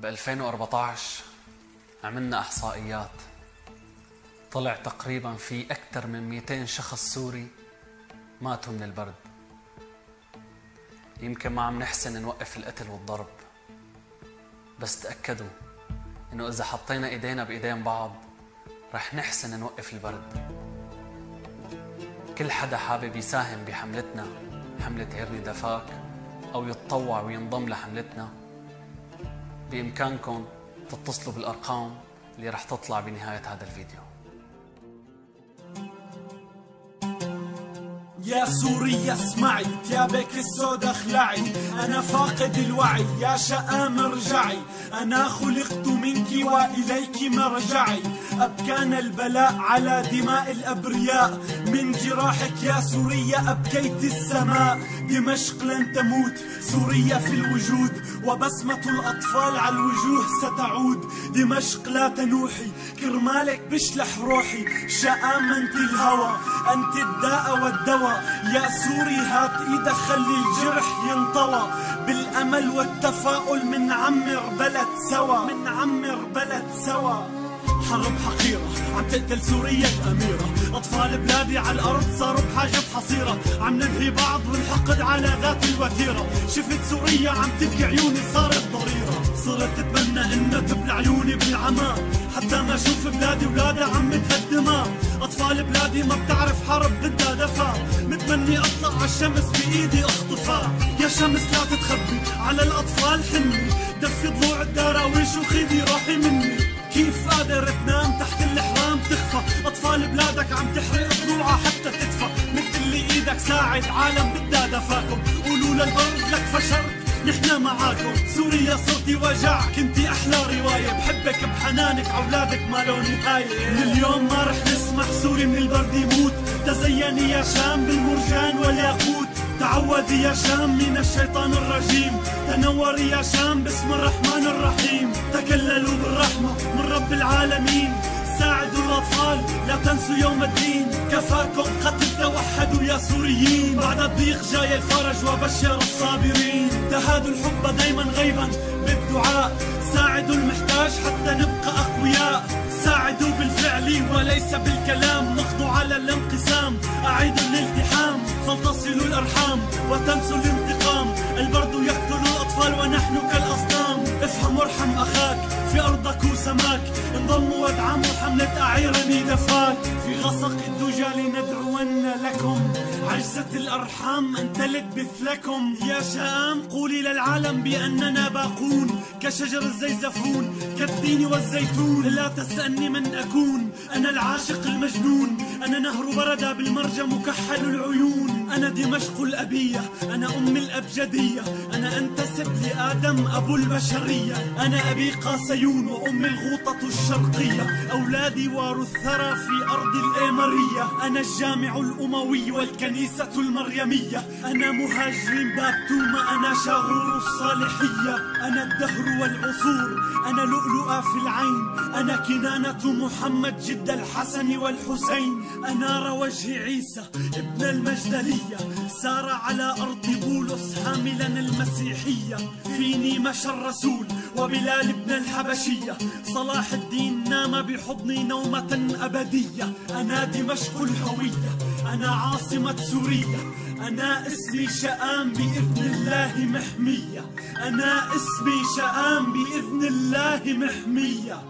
ب 2014 عملنا إحصائيات، طلع تقريبا في أكثر من 200 شخص سوري ماتوا من البرد. يمكن ما عم نحسن نوقف القتل والضرب، بس تأكدوا إنه إذا حطينا إيدينا بإيدين بعض رح نحسن نوقف البرد. كل حدا حابب يساهم بحملتنا، حملة هيرني دفاك، أو يتطوع وينضم لحملتنا، بإمكانكم تتصلوا بالأرقام اللي رح تطلع بنهاية هذا الفيديو. يا سوريا اسمعي، ثيابك السودا اخلعي، أنا فاقد الوعي، يا شآم ارجعي، أنا خلقت منك وإليك مرجعي، أبكانا البلاء على دماء الأبرياء، من جراحك يا سوريا أبكيت السماء، دمشق لن تموت، سوريا في الوجود، وبسمة الأطفال على الوجوه ستعود، دمشق لا تنوحي، كرمالك بشلح روحي، شآم أنت الهوى، أنت الداء والدواء، يا سوري هات ايدك خلي الجرح ينطوى، بالامل والتفاؤل منعمر بلد سوا، منعمر بلد سوا. حرب حقيرة عم تقتل سوريا الأميرة، أطفال بلادي على الأرض صاروا بحاجة حصيرة، عم ننهي بعض والحقد على ذات الوتيرة، شفت سوريا عم تبكي عيوني صارت ضريرة، صرت تتمنى إنها تبلع عيوني بالعمى، حتى ما أشوف بلادي ولادها عم تهدمها، أطفال بلادي ما بتعرف حرب بدها دفا، متمني أطلع عالشمس بإيدي أخطفها، يا شمس لا تتخبي على الأطفال حني، دفي ضلوع الدراويش وخذي روحي مني، كيف قادر تنام تحت الحرام تخفى، أطفال بلادك عم تحرق ضلوعها حتى تدفى، مد لي إيدك ساعد عالم بدها دفاكم، قولوا للأرض لك فشرت نحن معاكم، سوريا صرتي وجع كنتي أحلى رواية، بحبك بحنانك عولادك ما له نهاية، من اليوم ما رح نسمح سوري من البرد يموت، تزيني يا شام بالمرجان والياقوت، تعوذي يا شام من الشيطان الرجيم، تنوري يا شام باسم الرحمن الرحيم، تكللوا بالرحمة من رب العالمين، ساعدوا الأطفال لا تنسوا يوم الدين، كفاكم قتل توحدوا يا سوريين، بعد الضيق جاي الفرج وبشر الصابرين، تهادوا الحب دايما غيبا بالدعاء، ساعدوا المحتاج حتى نبقى أقوياء، ساعدوا بالفعل وليس بالكلام، نخضوا على الانقسام، أعيدوا الالتحام، فلتصلوا الأرحام وتنسوا الانتقام، البرد يقتل الأطفال ونحن كالأصنام، افهم وارحم أخاك في أرضك وسماك، انضموا وادعموا حملة أعيرني دفاك، في غسق الدجى لندعون لكم، عجزة الأرحام أن تلد مثلكم، يا شام قولي للعالم بأننا باقون، كشجر الزيزفون كالتين والزيتون، لا تسألني من أكون، أنا العاشق المجنون، أنا نهر بردة بالمرجى مكحل العيون، أنا دمشق الأبية، أنا أم الأبجدية، أنا أنتسب لآدم أبو البشرية، أنا أبي قاسيون وأم الغوطة الشرقية، أولادي واروا الثرى في أرض الإيمرية، أنا الجامع الأموي والكنيسة المريمية، أنا مهاجر بابتومة، أنا شاغور الصالحية، أنا الدهر والعصور، أنا لؤلؤة في العين، أنا كنانة محمد جد الحسن والحسين، أنار وجه عيسى ابن المجدلية، سار على أرض بولس حاملا المسيحية، فيني مشى الرسول وبلال ابن الحبشية، صلاح الدين نام بحضني نومة أبدية، أنا دمشق الهوية، أنا عاصمة سوريا، أنا اسمي شآم بإذن الله محمية، أنا اسمي شآم بإذن الله محمية.